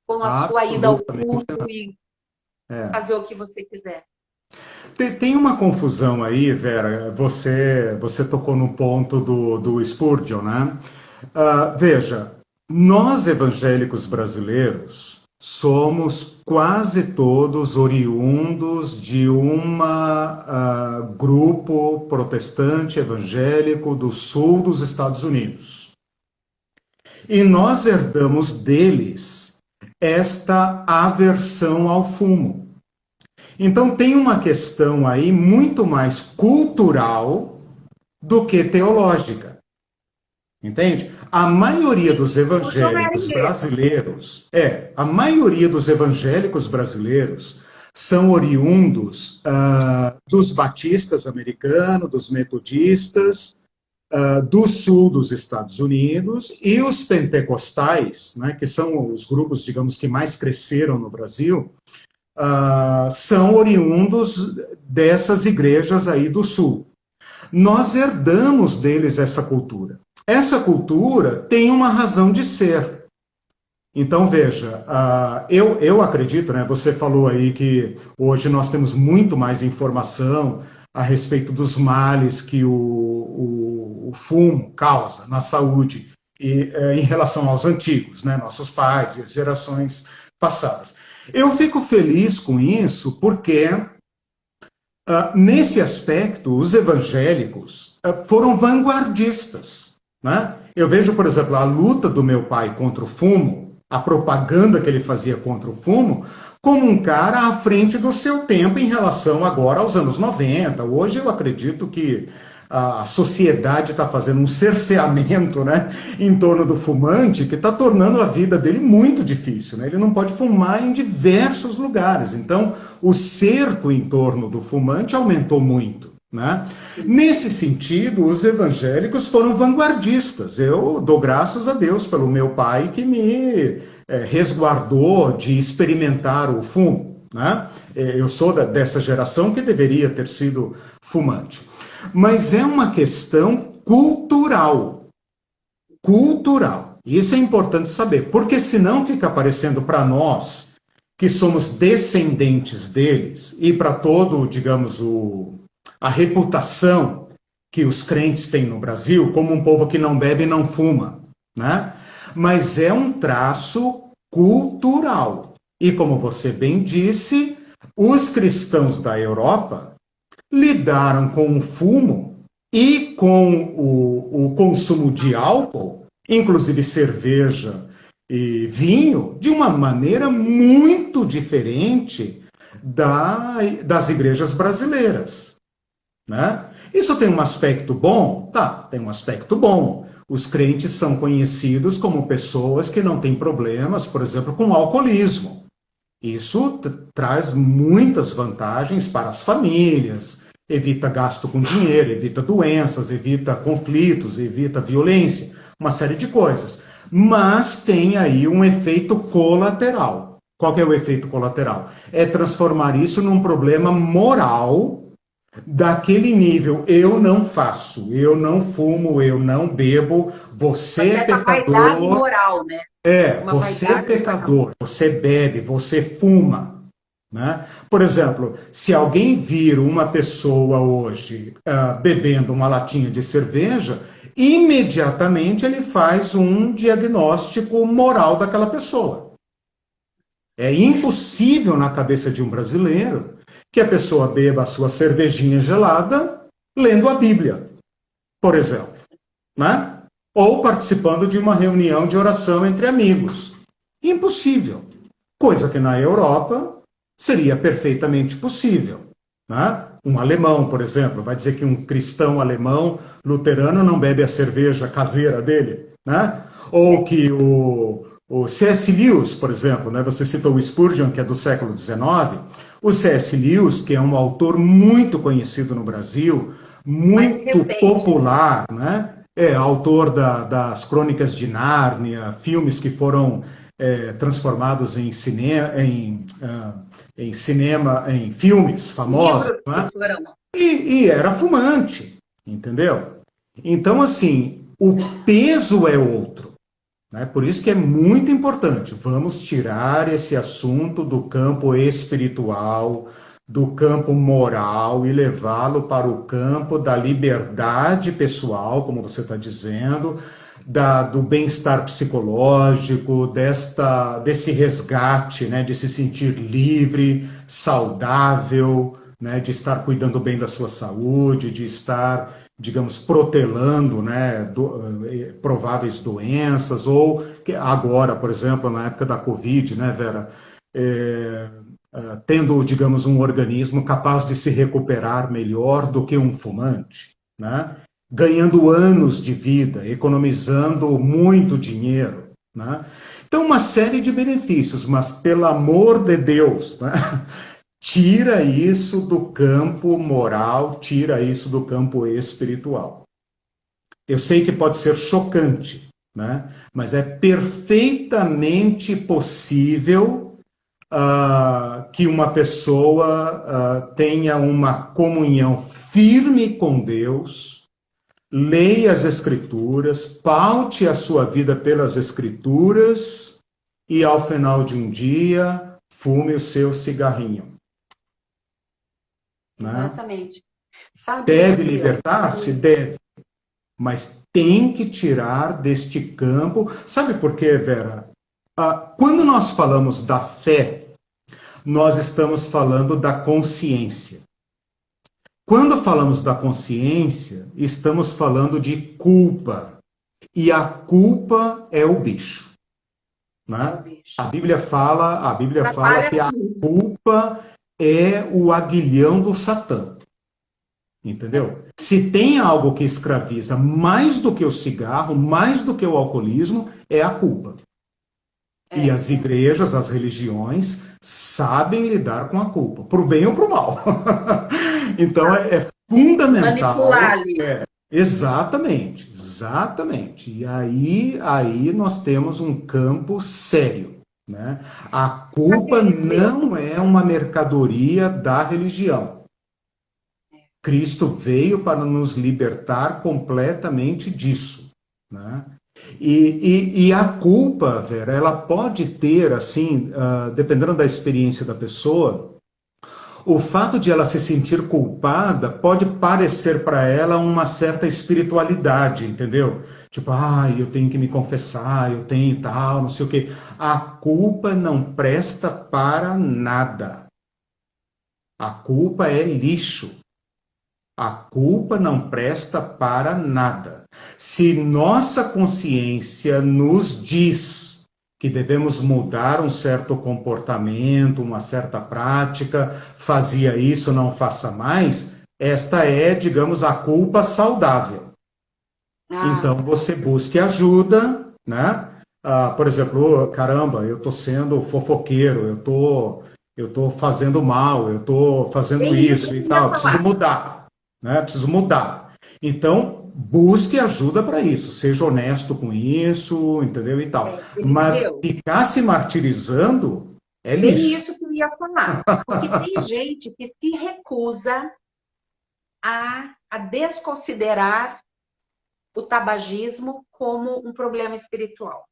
com a sua ida ao culto e fazer o que você quiser. Tem uma confusão aí, Vera, você tocou no ponto do Spurgeon, né? Veja, nós evangélicos brasileiros somos quase todos oriundos de um grupo protestante evangélico do sul dos Estados Unidos. E nós herdamos deles esta aversão ao fumo. Então tem uma questão aí muito mais cultural do que teológica. Entende? A maioria dos evangélicos brasileiros, são oriundos dos batistas americanos, dos metodistas, do sul dos Estados Unidos, e os pentecostais, né, que são os grupos, digamos, que mais cresceram no Brasil, são oriundos dessas igrejas aí do sul. Nós herdamos deles essa cultura. Essa cultura tem uma razão de ser. Então, veja, eu acredito, né, você falou aí que hoje nós temos muito mais informação a respeito dos males que o fumo causa na saúde e, em relação aos antigos, né, nossos pais e as gerações passadas. Eu fico feliz com isso porque, nesse aspecto, os evangélicos foram vanguardistas, né? Eu vejo, por exemplo, a luta do meu pai contra o fumo, a propaganda que ele fazia contra o fumo, como um cara à frente do seu tempo em relação agora aos anos 90. Hoje eu acredito que a sociedade está fazendo um cerceamento, né, em torno do fumante que está tornando a vida dele muito difícil, né? Ele não pode fumar em diversos lugares. Então, o cerco em torno do fumante aumentou muito, né? Nesse sentido, os evangélicos foram vanguardistas. Eu dou graças a Deus pelo meu pai que me resguardou de experimentar o fumo, né? Eu sou dessa geração que deveria ter sido fumante. Mas é uma questão cultural. Cultural. Isso é importante saber, porque senão fica parecendo para nós que somos descendentes deles e para todo, digamos, a reputação que os crentes têm no Brasil como um povo que não bebe e não fuma, né? Mas é um traço cultural. E como você bem disse, os cristãos da Europa lidaram com o fumo e com o consumo de álcool, inclusive cerveja e vinho, de uma maneira muito diferente das igrejas brasileiras, né? Isso tem um aspecto bom? Tá, tem um aspecto bom. Os crentes são conhecidos como pessoas que não têm problemas, por exemplo, com alcoolismo. Isso traz muitas vantagens para as famílias, evita gasto com dinheiro, evita doenças, evita conflitos, evita violência, uma série de coisas. Mas tem aí um efeito colateral. Qual que é o efeito colateral? É transformar isso num problema moral daquele nível. Eu não faço, eu não fumo, eu não bebo, você é pecador. Vaidade moral, né? Você é pecador, você bebe, você fuma, né? Por exemplo, se alguém vir uma pessoa hoje bebendo uma latinha de cerveja, imediatamente ele faz um diagnóstico moral daquela pessoa. É impossível na cabeça de um brasileiro que a pessoa beba a sua cervejinha gelada lendo a Bíblia, por exemplo, né? Ou participando de uma reunião de oração entre amigos. Impossível. Coisa que na Europa seria perfeitamente possível, né? Um alemão, por exemplo, vai dizer que um cristão alemão luterano não bebe a cerveja caseira dele, né? Ou que o C.S. Lewis, por exemplo, né? Você citou o Spurgeon, que é do século XIX. O C.S. Lewis, que é um autor muito conhecido no Brasil, muito popular, né? É autor das Crônicas de Nárnia, filmes que foram transformados em cinema, em filmes famosos, né? E era fumante, entendeu? Então, assim, o peso é outro, né? Por isso que é muito importante. Vamos tirar esse assunto do campo espiritual, do campo moral e levá-lo para o campo da liberdade pessoal, como você está dizendo, do bem-estar psicológico, desse resgate, né, de se sentir livre, saudável, né, de estar cuidando bem da sua saúde, de estar, digamos, protelando, né, prováveis doenças, ou que agora, por exemplo, na época da Covid, né, Vera, tendo, digamos, um organismo capaz de se recuperar melhor do que um fumante, né? Ganhando anos de vida, economizando muito dinheiro, né? Então, uma série de benefícios, mas, pelo amor de Deus, né? Tira isso do campo moral, tira isso do campo espiritual. Eu sei que pode ser chocante, né? Mas é perfeitamente possível que uma pessoa tenha uma comunhão firme com Deus, leia as Escrituras, paute a sua vida pelas Escrituras e ao final de um dia fume o seu cigarrinho. Né? Exatamente. Sabe, Deve Marcelo, libertar-se? Deve. Mas tem que tirar deste campo. Sabe por quê, Vera? Quando nós falamos da fé, nós estamos falando da consciência. Quando falamos da consciência, estamos falando de culpa. E a culpa é o bicho. Né? A Bíblia fala que a culpa é o aguilhão do Satã. Entendeu? Se tem algo que escraviza mais do que o cigarro, mais do que o alcoolismo, é a culpa. E as igrejas, as religiões, sabem lidar com a culpa, para o bem ou para o mal. Então é fundamental. Manipular ali. Exatamente, exatamente. E aí nós temos um campo sério. Né? A culpa não é uma mercadoria da religião. Cristo veio para nos libertar completamente disso. Né? E a culpa, Vera, ela pode ter, assim, dependendo da experiência da pessoa, o fato de ela se sentir culpada pode parecer para ela uma certa espiritualidade, entendeu? Tipo, eu tenho que me confessar, eu tenho tal, não sei o quê. A culpa não presta para nada. A culpa é lixo. A culpa não presta para nada. Se nossa consciência nos diz que devemos mudar um certo comportamento, uma certa prática, fazia isso, não faça mais, esta é, digamos, a culpa saudável. Então você busque ajuda, né? Por exemplo, caramba, eu estou sendo fofoqueiro, eu tô fazendo mal, eu estou fazendo isso e tal, preciso mudar. Né? Preciso mudar. Então, busque ajuda para isso. Seja honesto com isso, entendeu? E tal. Mas ficar se martirizando é lixo. Bem isso que eu ia falar. Porque tem gente que se recusa a desconsiderar o tabagismo como um problema espiritual.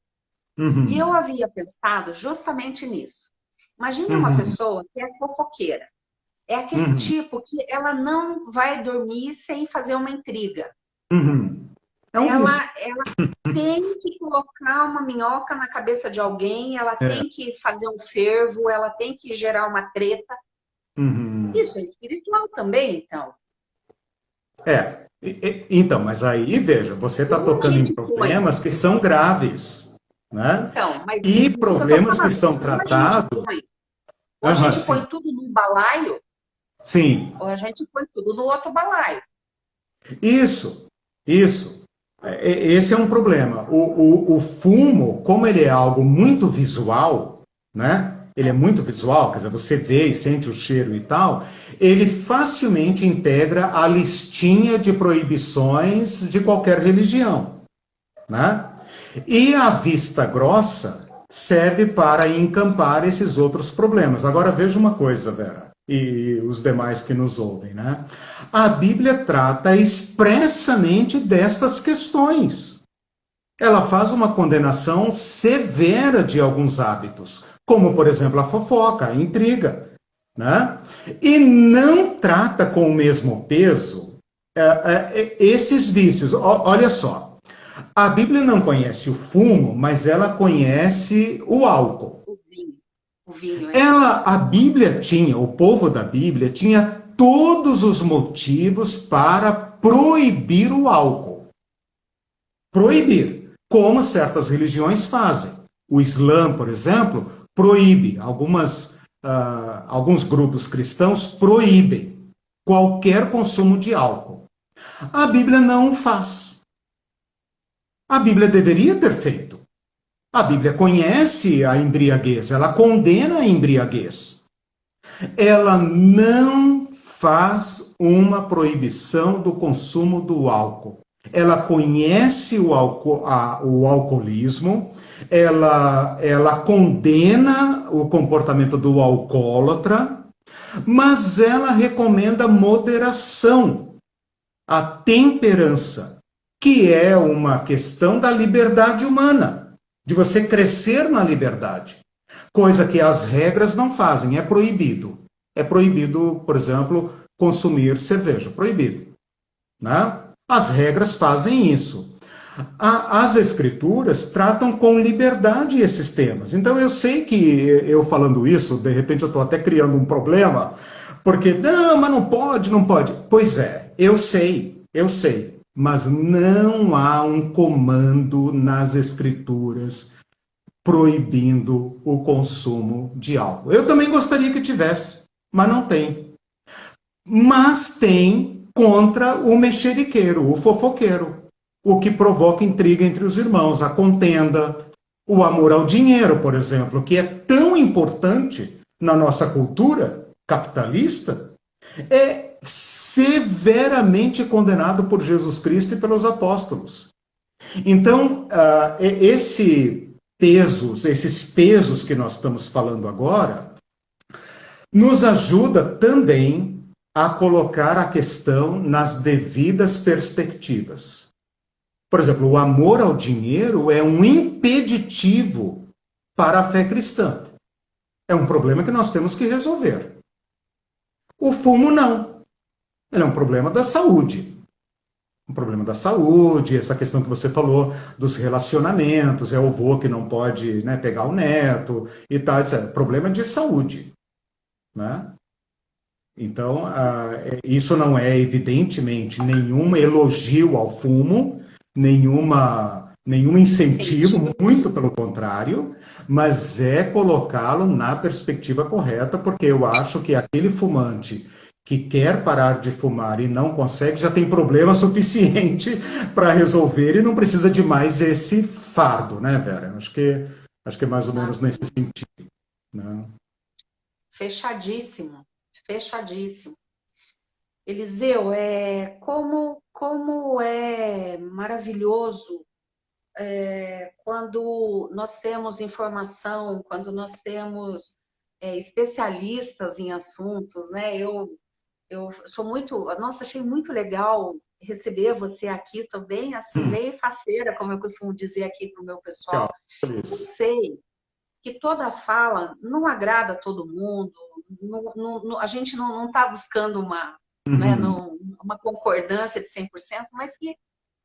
Uhum. E eu havia pensado justamente nisso. Imagine uma pessoa que é fofoqueira. É aquele tipo que ela não vai dormir sem fazer uma intriga. É um ela tem que colocar uma minhoca na cabeça de alguém, ela tem que fazer um fervo, ela tem que gerar uma treta. Isso é espiritual também, então. Então, mas aí, veja, você está tocando em problemas que são graves. Né? Então, mas e problemas que são tratados... Ou a gente põe tudo num balaio, sim. Ou a gente põe tudo no outro balaio. Isso. Esse é um problema. O fumo, como ele é algo muito visual, né? Ele é muito visual, quer dizer, você vê e sente o cheiro e tal, ele facilmente integra a listinha de proibições de qualquer religião, né? E a vista grossa serve para encampar esses outros problemas. Agora veja uma coisa, Vera, e os demais que nos ouvem, né? A Bíblia trata expressamente destas questões. Ela faz uma condenação severa de alguns hábitos, como, por exemplo, a fofoca, a intriga, né? E não trata com o mesmo peso esses vícios. Olha só. A Bíblia não conhece o fumo, mas ela conhece o álcool. O vinho. A Bíblia tinha, o povo da Bíblia tinha todos os motivos para proibir o álcool. Proibir, como certas religiões fazem. O Islã, por exemplo, proíbe. Alguns grupos cristãos proíbem qualquer consumo de álcool. A Bíblia não o faz. A Bíblia deveria ter feito. A Bíblia conhece a embriaguez, ela condena a embriaguez. Ela não faz uma proibição do consumo do álcool. Ela conhece o alcoolismo, ela condena o comportamento do alcoólatra, mas ela recomenda moderação, a temperança, que é uma questão da liberdade humana. de você crescer na liberdade, coisa que as regras não fazem, é proibido. É proibido, por exemplo, consumir cerveja, proibido, né? As regras fazem isso. As escrituras tratam com liberdade esses temas. Então eu sei que eu falando isso, de repente eu estou até criando um problema, porque, não, mas não pode, não pode. Pois é, eu sei, mas não há um comando nas escrituras proibindo o consumo de álcool. Eu também gostaria que tivesse, mas não tem. Mas tem contra o mexeriqueiro, o fofoqueiro, o que provoca intriga entre os irmãos, a contenda, o amor ao dinheiro, por exemplo, que é tão importante na nossa cultura capitalista, é severamente condenado por Jesus Cristo e pelos apóstolos. Então, esses pesos que nós estamos falando agora, nos ajuda também a colocar a questão nas devidas perspectivas. Por exemplo, o amor ao dinheiro é um impeditivo para a fé cristã. É um problema que nós temos que resolver. O fumo não. Ele é um problema da saúde. Um problema da saúde, essa questão que você falou dos relacionamentos, é o avô que não pode, né, pegar o neto e tal, etc. Problema de saúde, né? Então, isso não é, evidentemente, nenhum elogio ao fumo, nenhum incentivo, muito pelo contrário, mas é colocá-lo na perspectiva correta, porque eu acho que aquele fumante que quer parar de fumar e não consegue, já tem problema suficiente para resolver e não precisa de mais esse fardo, né, Vera? Acho que é mais ou menos nesse sentido, né? Fechadíssimo, fechadíssimo. Eliseu, como é maravilhoso quando nós temos informação, quando nós temos especialistas em assuntos, né? Eu sou muito, nossa, achei muito legal receber você aqui também, assim, bem faceira, como eu costumo dizer aqui para o meu pessoal. Eu sei que toda fala não agrada a todo mundo, a gente não está buscando né, uma concordância de 100%, mas que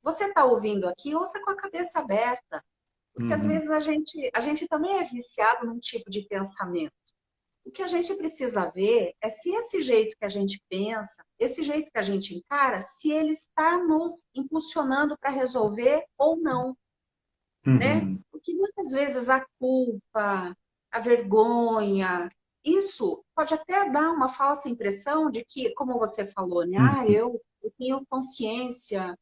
você está ouvindo aqui, ouça com a cabeça aberta, porque às vezes a gente também é viciado num tipo de pensamento. O que a gente precisa ver é se esse jeito que a gente pensa, esse jeito que a gente encara, se ele está nos impulsionando para resolver ou não, né? Porque muitas vezes a culpa, a vergonha, isso pode até dar uma falsa impressão de que, como você falou, né? Eu tenho consciência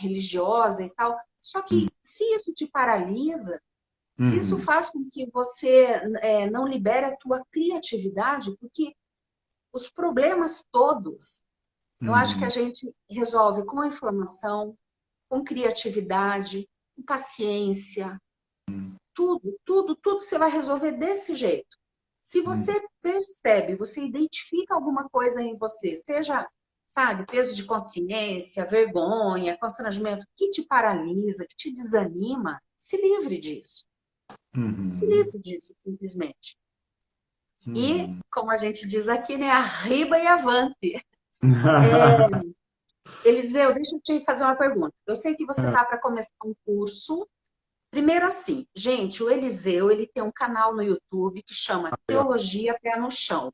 religiosa e tal. Só que se isso te paralisa, se isso faz com que você não libere a tua criatividade, porque os problemas todos, eu acho que a gente resolve com a informação, com criatividade, com paciência, tudo você vai resolver desse jeito. Se você percebe, você identifica alguma coisa em você, seja, sabe, peso de consciência, vergonha, constrangimento, que te paralisa, que te desanima, se livre disso. Se livre disso, simplesmente. E, como a gente diz aqui, né, arriba e avante. Eliseu, deixa eu te fazer uma pergunta. Eu sei que você está para começar um curso. Primeiro assim, gente, o Eliseu, ele tem um canal no YouTube que chama Teologia Pé no Chão.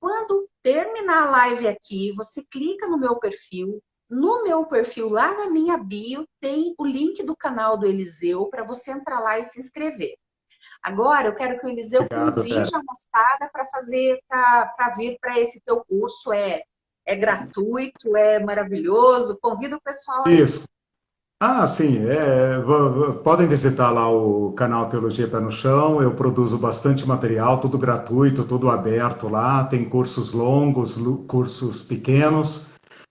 Quando terminar a live aqui, você clica no meu perfil. No meu perfil, lá na minha bio, tem o link do canal do Eliseu para você entrar lá e se inscrever. Agora, eu quero que o Eliseu convide a moçada para vir para esse teu curso. É gratuito, é maravilhoso. Convida o pessoal aí. Isso. Sim, podem visitar lá o canal Teologia Pé no Chão, eu produzo bastante material, tudo gratuito, tudo aberto lá, tem cursos longos, cursos pequenos.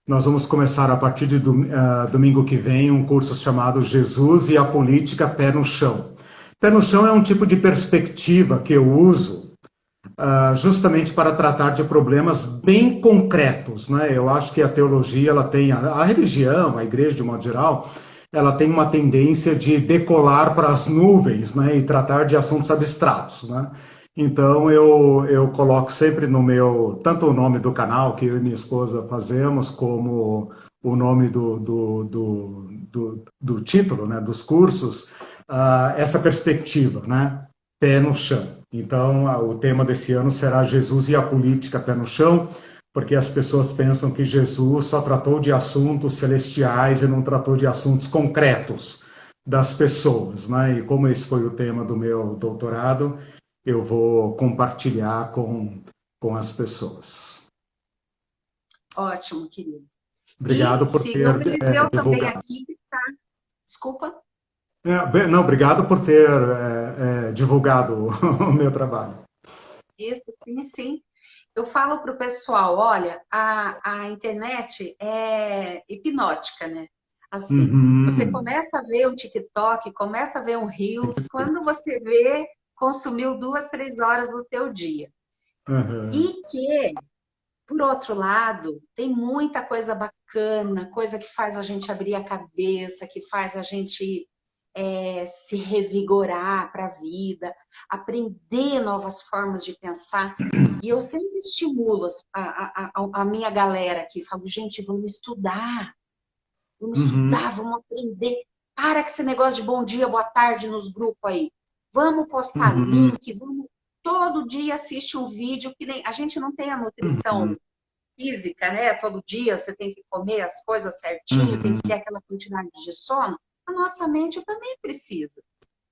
Nós vamos começar a partir de domingo que vem um curso chamado Jesus e a Política Pé no Chão. Pé no Chão é um tipo de perspectiva que eu uso justamente para tratar de problemas bem concretos, né? Eu acho que a teologia, ela tem, a religião, a igreja de modo geral, ela tem uma tendência de decolar para as nuvens, né, e tratar de assuntos abstratos, né? Então eu coloco sempre no meu, tanto o nome do canal que eu e minha esposa fazemos, como o nome do título, né, dos cursos, essa perspectiva, né? Pé no chão. Então, o tema desse ano será Jesus e a política pé no chão, porque as pessoas pensam que Jesus só tratou de assuntos celestiais e não tratou de assuntos concretos das pessoas, né? E como esse foi o tema do meu doutorado, eu vou compartilhar com as pessoas. Ótimo, querido. Obrigado E por ter siga o Eliseu também divulgado. aqui, que tá. Desculpa. Não, obrigado por ter divulgado o meu trabalho. Isso, sim, sim. Eu falo para o pessoal, olha, a internet é hipnótica, né? Assim, você Uhum, começa a ver um TikTok, começa a ver um Reels, quando você vê, consumiu 2, 3 horas do teu dia. uhum, E que, por outro lado, tem muita coisa bacana, coisa que faz a gente abrir a cabeça, que faz a gente se revigorar para a vida, aprender novas formas de pensar. E eu sempre estimulo a minha galera aqui, falo, gente, vamos uhum, estudar, vamos aprender. Para com esse negócio de bom dia, boa tarde nos grupos aí. Vamos postar uhum, link, vamos todo dia assistir um vídeo que nem a gente não tem a uhum, nutrição física, né? Todo dia você tem que comer as coisas certinho, tem uhum. que ter aquela quantidade de sono. A nossa mente também precisa.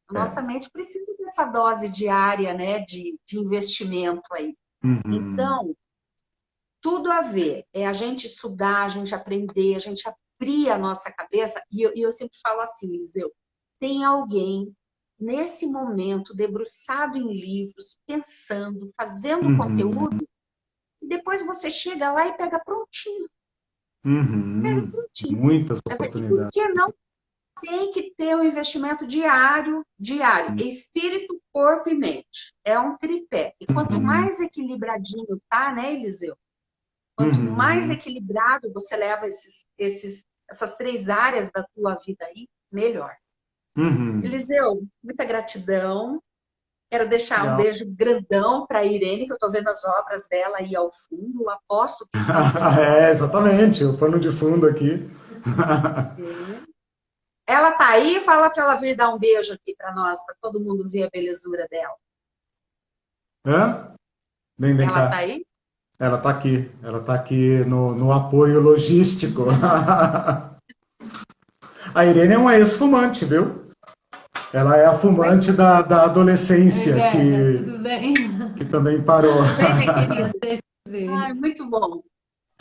A nossa É. mente precisa dessa dose diária, né, de investimento aí. Uhum, Então, tudo a ver. É a gente estudar, a gente aprender, a gente abrir a nossa cabeça. E eu sempre falo assim, Eliseu, tem alguém nesse momento debruçado em livros, pensando, fazendo uhum, conteúdo, e depois você chega lá e pega prontinho. Pega uhum. prontinho. Muitas E por oportunidades. que não? Tem que ter um investimento diário, diário. Espírito, corpo e mente. É um tripé. E quanto Uhum, mais equilibradinho tá, né, Eliseu? Quanto mais uhum. equilibrado você leva essas 3 áreas da tua vida aí, melhor. Uhum. Eliseu, muita gratidão. Quero deixar um Legal. beijo grandão para a Irene, que eu estou vendo as obras dela aí ao fundo. Aposto que são É, belíssimas. exatamente, o pano de fundo aqui. Ela tá aí, fala para ela vir dar um beijo aqui para nós, para todo mundo ver a belezura dela. Hã? Vem Ela tá cá. aí? Ela tá aqui no apoio logístico. A Irene é uma ex-fumante, viu? Ela é a Oi? fumante da Oi, adolescência, Vera, tudo bem? que também parou. Tudo bem, minha querida? Prazer te Ai, ver. muito bom,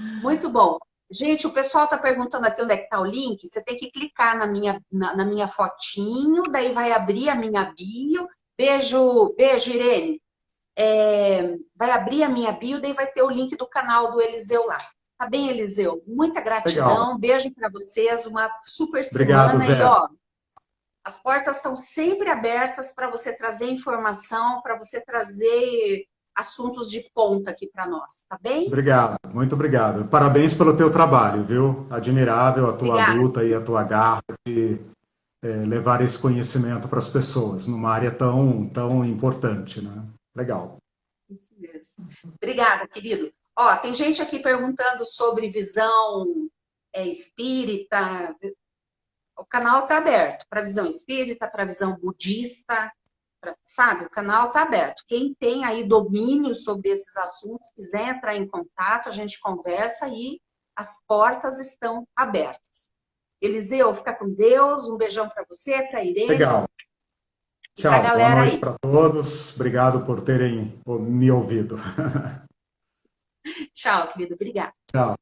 muito bom. Gente, o pessoal está perguntando aqui onde é que está o link. Você tem que clicar na minha fotinho, daí vai abrir a minha bio. Beijo, beijo, Irene. Vai abrir a minha bio, daí vai ter o link do canal do Eliseu lá. Tá bem, Eliseu? Muita Legal. gratidão. Beijo para vocês, uma super Obrigado, semana e Vera. ó, as portas estão sempre abertas para você trazer informação, para você trazer assuntos de ponta aqui para nós, tá bem? Obrigado, muito obrigado. Parabéns pelo teu trabalho, viu? Admirável a tua Obrigada. luta e a tua garra de levar esse conhecimento para as pessoas numa área tão importante, né? Legal. Isso mesmo. Obrigada, querido. Ó, tem gente aqui perguntando sobre visão espírita. O canal está aberto para visão espírita, para visão budista, sabe? O canal está aberto. Quem tem aí domínio sobre esses assuntos, quiser entrar em contato, a gente conversa e as portas estão abertas. Eliseu, fica com Deus. Um beijão para você, para a Irene Legal. e para a Tchau. Boa galera noite aí. para todos. Obrigado por terem me ouvido. Tchau, querido. Obrigada. Tchau.